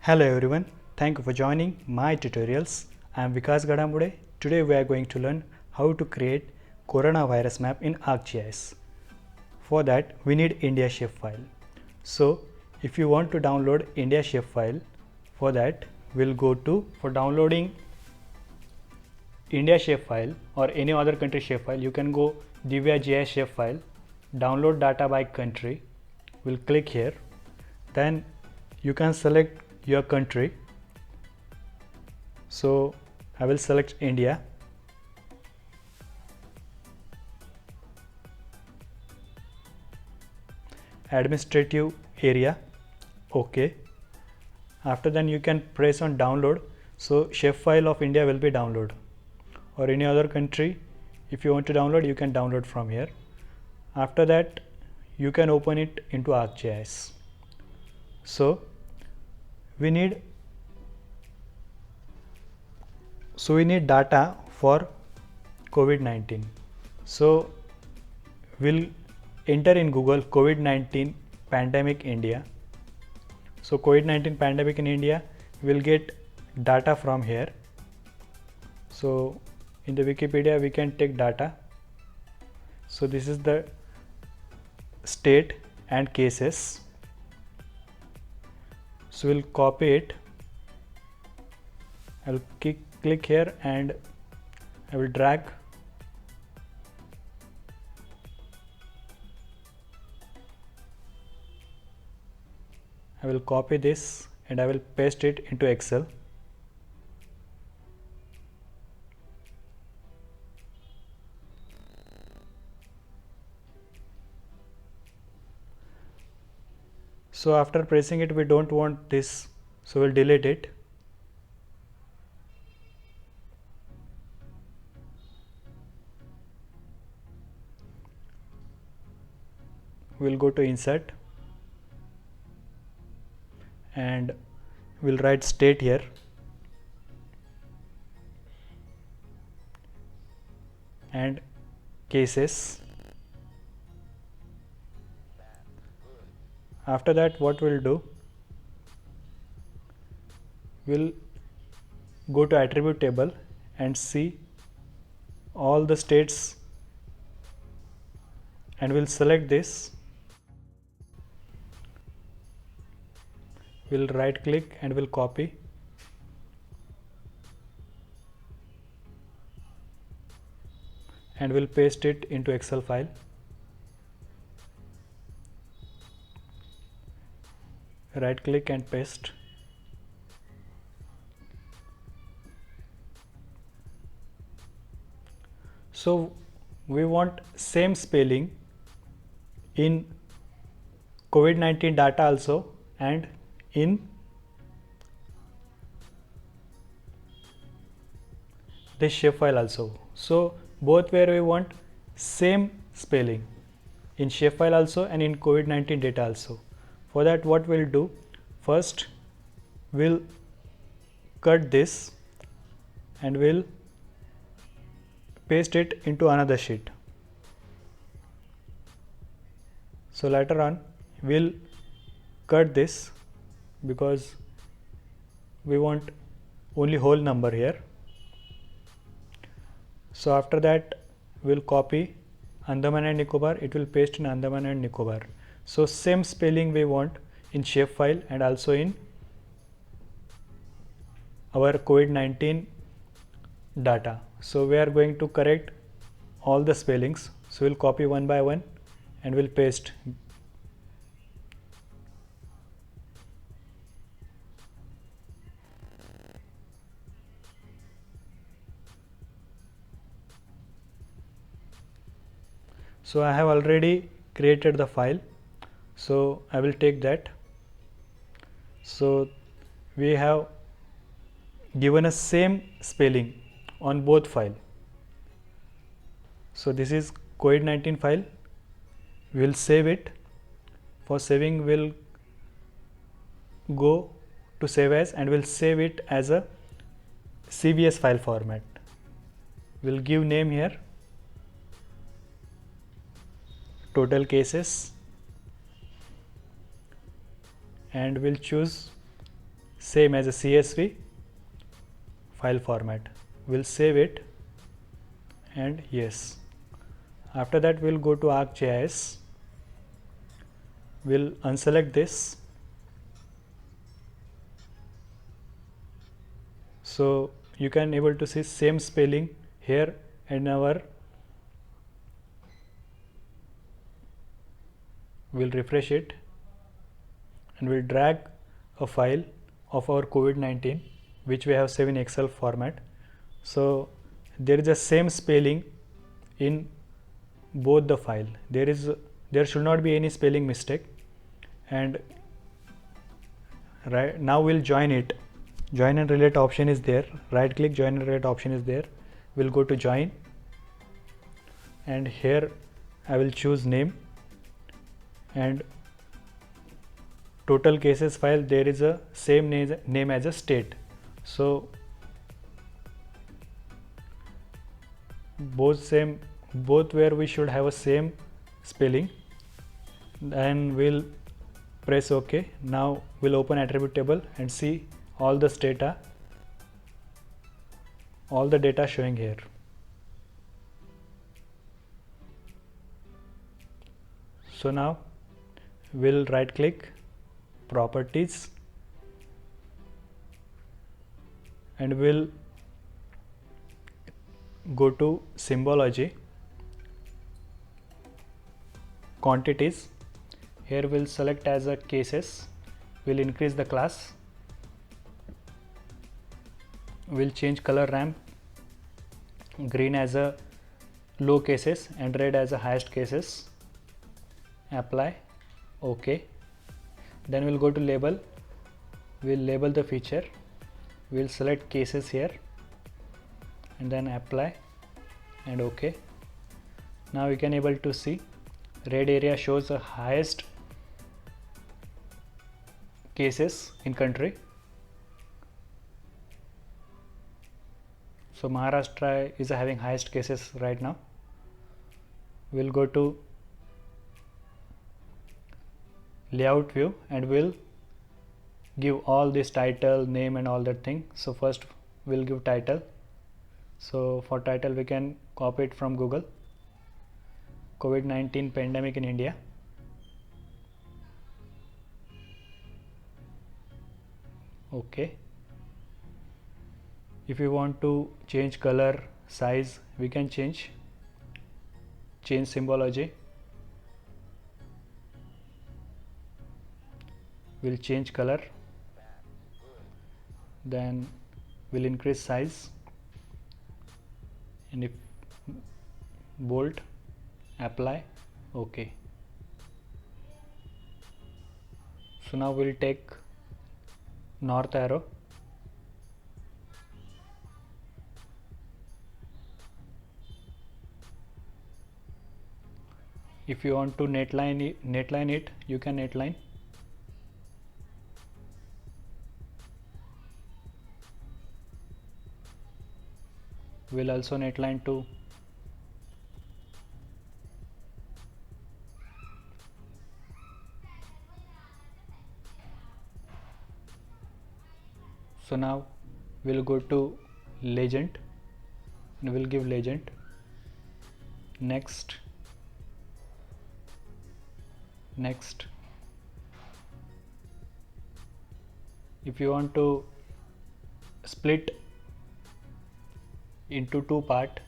Hello everyone, thank you for joining my tutorials. I am Vikas Gadambude. Today we are going to learn how to create coronavirus map in ArcGIS. For that we need India shapefile. So if you want to download India shapefile, for that we'll go to for downloading India shapefile or any other country shapefile, you can go Divya GIS shapefile, download data by country. We'll click here. Then you can select your country. So I will select India. Administrative area, OK. After then you can press on download. So shapefile of India will be download, or any other country if you want to download, you can download from here. After that you can open it into ArcGIS. So we need data for COVID-19. So we'll enter in Google COVID-19 pandemic India. So COVID-19 pandemic in India, we'll get data from here. So in the Wikipedia we can take data. So this is the state and cases. So we'll copy it. I will click here and I will drag. I will copy this and I will paste it into Excel. So after pressing it, we don't want this, so we'll delete it. We'll go to insert and we'll write state here. And cases. After that, what we'll do, we'll go to attribute table and see all the states, and we'll select this. We'll right click and we'll copy. And we'll paste it into Excel file. Right click and paste. So we want same spelling in COVID-19 data also and in this shapefile also. So both where we want same spelling in shapefile also and in COVID-19 data also. For that, what we'll do, first we'll cut this and we'll paste it into another sheet. So later on we'll cut this because we want only whole number here. So after that we'll copy Andaman and Nicobar, it will paste in Andaman and Nicobar. So same spelling we want in shapefile and also in our COVID-19 data. So we are going to correct all the spellings. So we'll copy one by one and we'll paste. So I have already created the file. So I will take that. So we have given a same spelling on both file. So this is COVID-19 file. We will save it. For saving, we'll go to save as and we'll save it as a CVS file format. We'll give name here, total cases, and we'll choose same as a CSV file format. We'll save it and yes. After that we'll go to ArcGIS. We'll unselect this. So you can able to see same spelling here in our. We'll refresh it and we'll drag a file of our COVID-19 which we have saved in Excel format. So there is the same spelling in both the file. There should not be any spelling mistake. And right now we'll join it. Join and relate option is there. Right click, join and relate option is there. We'll go to join and here I will choose name and total cases file. There is a same name as a state. So both where we should have a same spelling. Then we'll press OK. Now we'll open attribute table and see all the data showing here. So now we'll right click properties and we'll go to symbology, quantities. Here we'll select as a cases. We'll increase the class. We'll change color ramp, green as a low cases and red as a highest cases. Apply, OK. Then we'll go to label. We'll label the feature. We'll select cases here and then apply and OK. Now you can able to see red area shows the highest cases in country. So Maharashtra is having highest cases right now. We'll go to layout view and we'll give all this title, name and all that thing. So first we'll give title. So for title we can copy it from Google. COVID-19 pandemic in India. Okay. If you want to change color, size, we can change symbology. We'll change color, then we'll increase size and if bold, apply, OK. So now we'll take north arrow. If you want to netline it, you can netline. We'll also netline to so now we'll go to legend and we'll give legend, next. If you want to split into two part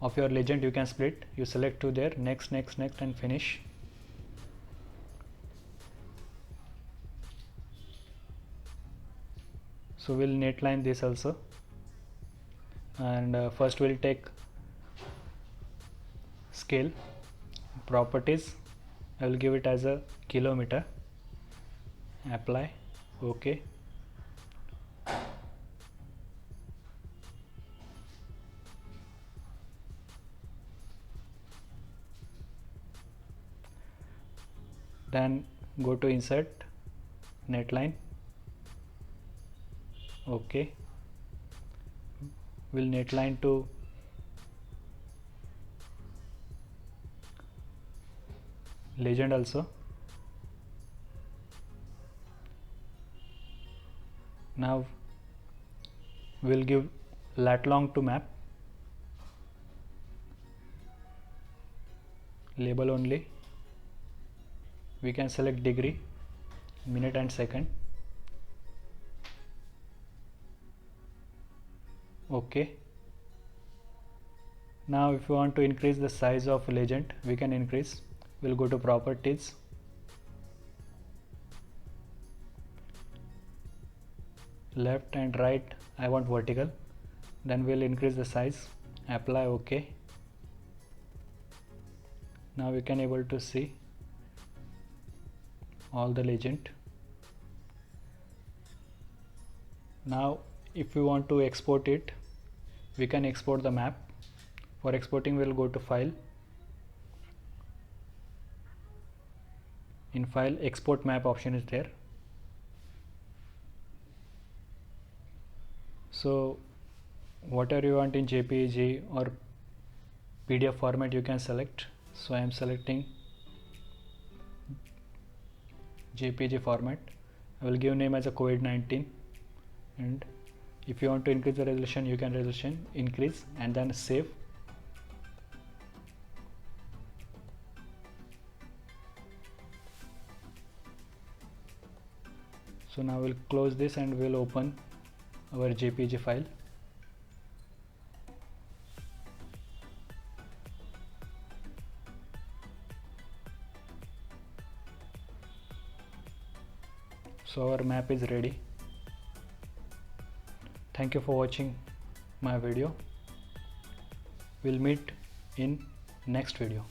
of your legend, you can split. You select to there, next and finish. So we'll netline this also and first we'll take scale, properties. I will give it as a kilometer, apply, OK. Then go to insert, netline, OK. We'll netline to legend also. Now we'll give lat long to map, label only. We can select degree, minute and second. OK. Now if you want to increase the size of legend, we can increase. We'll go to properties, left and right I want vertical, then we'll increase the size, apply, OK. Now we can able to see all the legend. Now if we want to export it, we can export the map. For exporting we'll go to file, in file export map option is there. So whatever you want in JPEG or PDF format you can select. So I am selecting JPEG format. I will give name as a COVID-19, and if you want to increase the resolution you can resolution increase and then save. So now we'll close this and we'll open our JPEG file. So our map is ready. Thank you for watching my video. We'll meet in next video.